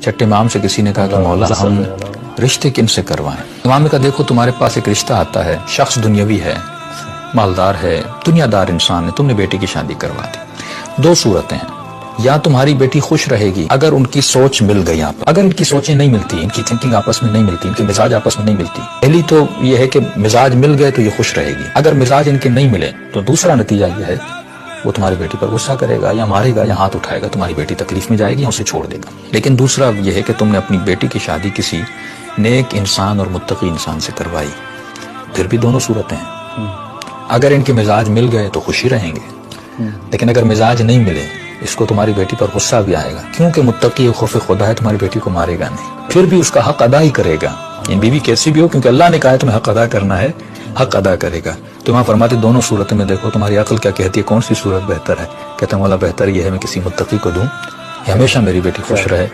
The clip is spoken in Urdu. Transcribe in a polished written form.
چھٹے امام سے کسی نے کہا کہ مولا ہم رشتے کن سے کروائیں؟ امام نے کہا دیکھو تمہارے پاس ایک رشتہ آتا ہے، شخص دنیاوی ہے، مالدار ہے، دنیا دار انسان ہے، تم نے بیٹی کی شادی کروا دی۔ دو صورتیں ہیں، یا تمہاری بیٹی خوش رہے گی اگر ان کی سوچ مل گئی آپ، اگر ان کی سوچیں نہیں ملتی، ان کی تھنکنگ آپس میں نہیں ملتی، ان کے مزاج آپس میں نہیں ملتی، پہلی تو یہ ہے کہ مزاج مل گئے تو یہ خوش رہے گی، اگر مزاج ان کے نہیں ملے تو دوسرا نتیجہ یہ ہے وہ تمہاری بیٹی پر غصہ کرے گا یا مارے گا یا ہاتھ اٹھائے گا، تمہاری بیٹی تکلیف میں جائے گی یا اسے چھوڑ دے گا۔ لیکن دوسرا یہ ہے کہ تم نے اپنی بیٹی کی شادی کسی نیک انسان اور متقی انسان سے کروائی، پھر بھی دونوں صورتیں ہیں، اگر ان کے مزاج مل گئے تو خوشی رہیں گے، لیکن اگر مزاج نہیں ملے اس کو تمہاری بیٹی پر غصہ بھی آئے گا، کیونکہ متقی خوف خدا ہے، تمہاری بیٹی کو مارے گا نہیں، پھر بھی اس کا حق ادا ہی کرے گا، یہ بیوی کیسی بھی ہو، کیونکہ اللہ نے کہا ہے تمہیں حق ادا کرنا ہے، حق ادا کرے گا۔ تو وہاں فرماتے دونوں صورتوں میں دیکھو تمہاری عقل کیا کہتی ہے، کون سی صورت بہتر ہے؟ کہتے ہیں مولا بہتر یہ ہے میں کسی متقی کو دوں، یہ ہمیشہ میری بیٹی خوش رہے۔